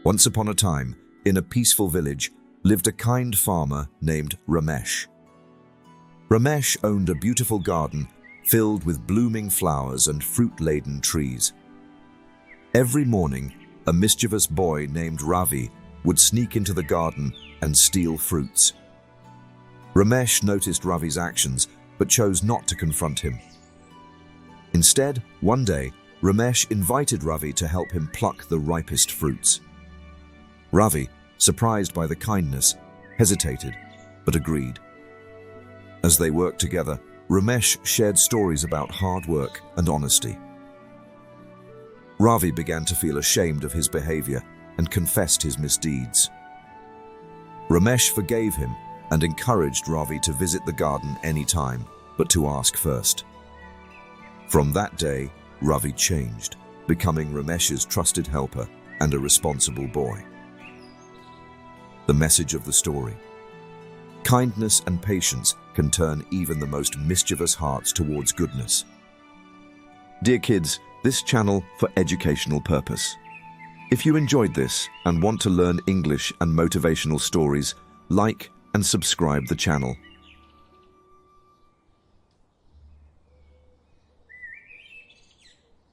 Once upon a time, in a peaceful village, lived a kind farmer named Ramesh. Ramesh owned a beautiful garden filled with blooming flowers and fruit-laden trees. Every morning, a mischievous boy named Ravi would sneak into the garden and steal fruits. Ramesh noticed Ravi's actions, but chose not to confront him. Instead, one day, Ramesh invited Ravi to help him pluck the ripest fruits. Ravi, surprised by the kindness, hesitated, but agreed. As they worked together, Ramesh shared stories about hard work and honesty. Ravi began to feel ashamed of his behavior and confessed his misdeeds. Ramesh forgave him and encouraged Ravi to visit the garden anytime, but to ask first. From that day, Ravi changed, becoming Ramesh's trusted helper and a responsible boy. The message of the story: kindness and patience can turn even the most mischievous hearts towards goodness. Dear kids, this channel for educational purpose. If you enjoyed this and want to learn English and motivational stories, like and subscribe the channel.